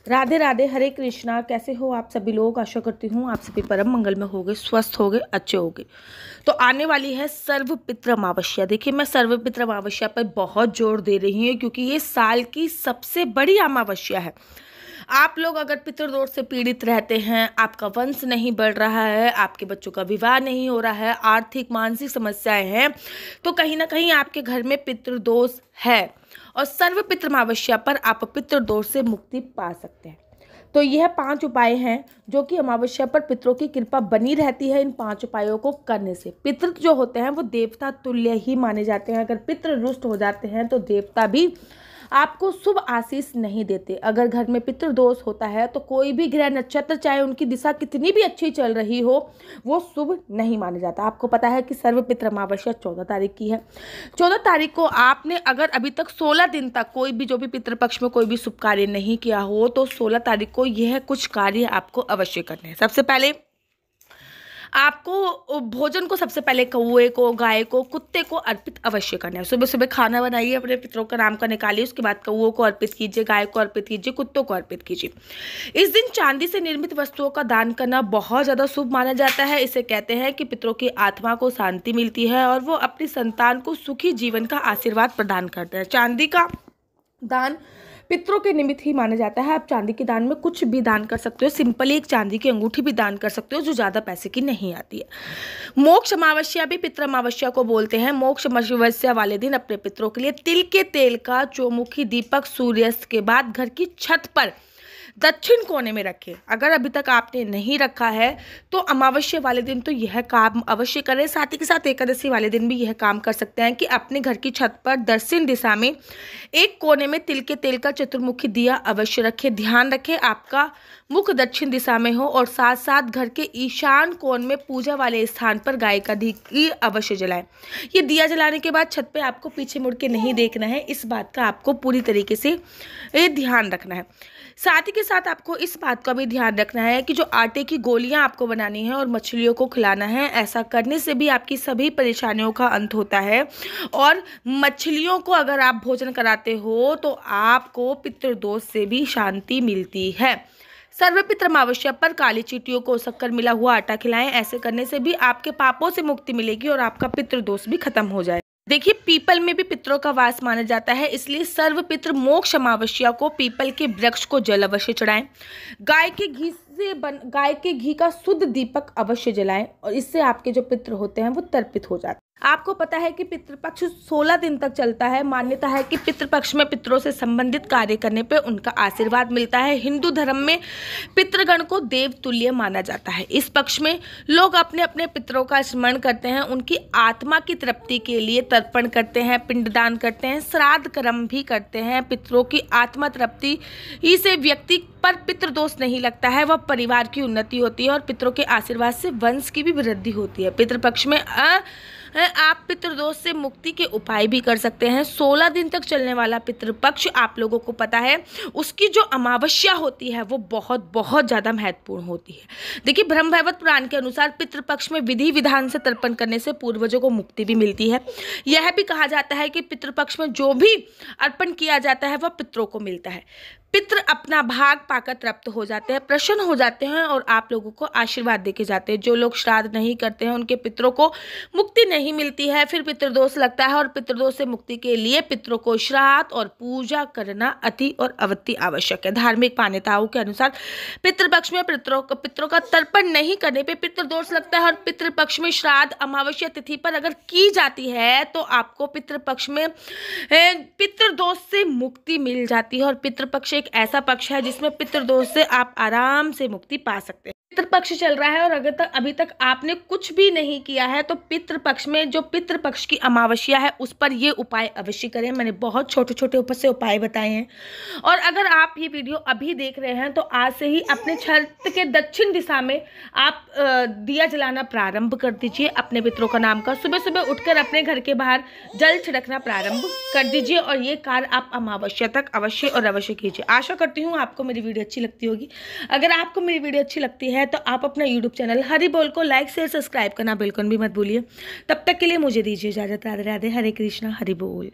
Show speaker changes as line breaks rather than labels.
राधे राधे, हरे कृष्णा। कैसे हो आप सभी लोग? आशा करती हूँ आप सभी परम मंगल में होगे, स्वस्थ होगे, अच्छे होगे। तो आने वाली है सर्वपितृ अमावस्या। देखिए, मैं सर्वपितृ अमावस्या पर बहुत जोर दे रही हूँ क्योंकि ये साल की सबसे बड़ी अमावस्या है। आप लोग अगर पितृदोष से पीड़ित रहते हैं, आपका वंश नहीं बढ़ रहा है, आपके बच्चों का विवाह नहीं हो रहा है, आर्थिक मानसिक समस्याएं हैं, तो कहीं ना कहीं आपके घर में पितृदोष है। और सर्वपितृ अमावस्या पर आप पितृदोष से मुक्ति पा सकते हैं। तो यह 5 उपाय हैं जो कि अमावस्या पर पितरों की कृपा बनी रहती है। इन 5 उपायों को करने से पितृ जो होते हैं वो देवता तुल्य ही माने जाते हैं। अगर पितृ रुष्ट हो जाते हैं तो देवता भी आपको शुभ आशीष नहीं देते। अगर घर में पितृदोष होता है तो कोई भी ग्रह नक्षत्र, चाहे उनकी दिशा कितनी भी अच्छी चल रही हो, वो शुभ नहीं माना जाता। आपको पता है कि सर्वपितृ अमावस्या 14 तारीख की है। 14 तारीख को आपने अगर अभी तक 16 दिन तक कोई भी जो भी पितृपक्ष में कोई भी शुभ कार्य नहीं किया हो, तो 16 तारीख को यह कुछ कार्य आपको अवश्य करने हैं। सबसे पहले आपको भोजन को सबसे पहले कौए को, गाय को, कुत्ते को अर्पित अवश्य करना है। सुबह सुबह खाना बनाइए, अपने पितरों का नाम का निकालिए, उसके बाद कौओं को अर्पित कीजिए, गाय को अर्पित कीजिए, कुत्तों को अर्पित कीजिए। इस दिन चांदी से निर्मित वस्तुओं का दान करना बहुत ज़्यादा शुभ माना जाता है। इसे कहते हैं कि पितरों की आत्मा को शांति मिलती है और वो अपनी संतान को सुखी जीवन का आशीर्वाद प्रदान करते हैं। चांदी का दान पितरों के निमित्त ही माना जाता है। आप चांदी के दान में कुछ भी दान कर सकते हो। सिंपली एक चांदी की अंगूठी भी दान कर सकते हो जो ज़्यादा पैसे की नहीं आती है। मोक्ष अमावस्या भी पितृ अमावस्या को बोलते हैं। मोक्ष अमावस्या वाले दिन अपने पितरों के लिए तिल के तेल का चौमुखी दीपक सूर्यास्त के बाद घर की छत पर दक्षिण कोने में रखें। अगर अभी तक आपने नहीं रखा है तो अमावस्या वाले दिन तो यह काम अवश्य करें। साथ ही के साथ एकादशी वाले दिन भी यह काम कर सकते हैं कि अपने घर की छत पर दक्षिण दिशा में एक कोने में तिल के तेल का चतुर्मुखी दिया अवश्य रखें। ध्यान रखें आपका मुख दक्षिण दिशा में हो और साथ साथ घर के ईशान कोण में पूजा वाले स्थान पर गाय का दिया अवश्य जलाएं। ये दिया जलाने के बाद छत पे आपको पीछे मुड़ के नहीं देखना है। इस बात का आपको पूरी तरीके से ध्यान रखना है। साथ ही के साथ आपको इस बात का भी ध्यान रखना है कि जो आटे की गोलियां आपको बनानी है और मछलियों को खिलाना है, ऐसा करने से भी आपकी सभी परेशानियों का अंत होता है। और मछलियों को अगर आप भोजन कराते हो तो आपको पितृदोष से भी शांति मिलती है। सर्वपितृ अमावस्या पर काली चींटियों को शक्कर मिला हुआ आटा खिलाएं। ऐसे करने से भी आपके पापों से मुक्ति मिलेगी और आपका पितृदोष भी खत्म हो जाए। देखिए, पीपल में भी पितरों का वास माना जाता है, इसलिए सर्वपितृ मोक्ष अमावस्या को पीपल के वृक्ष को जल अवश्य चढ़ाएं। गाय के घी का शुद्ध दीपक अवश्य जलाएं और इससे आपके जो पितृ होते हैं वो तर्पित हो जाते हैं। आपको पता है कि पितृपक्ष 16 दिन तक चलता है। मान्यता है कि पितृपक्ष में पितरों से संबंधित कार्य करने पर उनका आशीर्वाद मिलता है। हिंदू धर्म में पितृगण को देव तुल्य माना जाता है। इस पक्ष में लोग अपने अपने पितरों का स्मरण करते हैं, उनकी आत्मा की तृप्ति के लिए तर्पण करते हैं, पिंडदान करते हैं, श्राद्ध कर्म भी करते हैं। पितरों की आत्मा तृप्ति से व्यक्ति पर पितृदोष नहीं लगता है, वह परिवार की उन्नति होती है और पितरों के आशीर्वाद से वंश की भी वृद्धि होती है। पितृपक्ष में आप पितृदोष से मुक्ति के उपाय भी कर सकते हैं। 16 दिन तक चलने वाला पितृपक्ष आप लोगों को पता है, उसकी जो अमावस्या होती है वो बहुत बहुत ज़्यादा महत्वपूर्ण होती है। देखिए, ब्रह्म वैवर्त पुराण के अनुसार पितृपक्ष में विधि विधान से तर्पण करने से पूर्वजों को मुक्ति भी मिलती है। यह भी कहा जाता है कि पितृपक्ष में जो भी अर्पण किया जाता है वह पितरों को मिलता है। पितृ अपना भाग पाकर तृप्त हो जाते हैं, प्रसन्न हो जाते हैं और आप लोगों को आशीर्वाद देके जाते हैं। जो लोग श्राद्ध नहीं करते हैं उनके पितरों को मुक्ति नहीं मिलती है, फिर पितृदोष लगता है और पितृदोष से मुक्ति के लिए पितरों को श्राद्ध और पूजा करना अति और अति आवश्यक है। धार्मिक मान्यताओं के अनुसार पितृपक्ष में पितरों का तर्पण नहीं करने पर पितृदोष लगता है और पितृपक्ष में श्राद्ध अमावस्या तिथि पर अगर की जाती है तो आपको पितृपक्ष में पितृदोष से मुक्ति मिल जाती है। और पितृपक्ष एक ऐसा पक्ष है जिसमें पितृदोष से आप आराम से मुक्ति पा सकते हैं। पितृपक्ष चल रहा है और अभी तक आपने कुछ भी नहीं किया है तो पितृपक्ष में जो पितृपक्ष की अमावस्या है उस पर ये उपाय अवश्य करें। मैंने बहुत छोटे छोटे ऊपर से उपाय बताए हैं। और अगर आप ये वीडियो अभी देख रहे हैं तो आज से ही अपने छत के दक्षिण दिशा में आप दिया जलाना प्रारंभ कर दीजिए अपने पितरों का नाम का। सुबह सुबह उठकर अपने घर के बाहर जल छिड़कना प्रारंभ कर दीजिए और ये कार्य आप अमावस्या तक अवश्य और अवश्य कीजिए। आशा करती हूँ आपको मेरी वीडियो अच्छी लगती होगी। अगर आपको मेरी वीडियो अच्छी लगती है तो आप अपना YouTube चैनल हरि बोल को लाइक शेयर सब्सक्राइब करना बिल्कुल भी मत भूलिए। तब तक के लिए मुझे दीजिए इजाजत। राधे राधे, हरे कृष्णा, हरि बोल।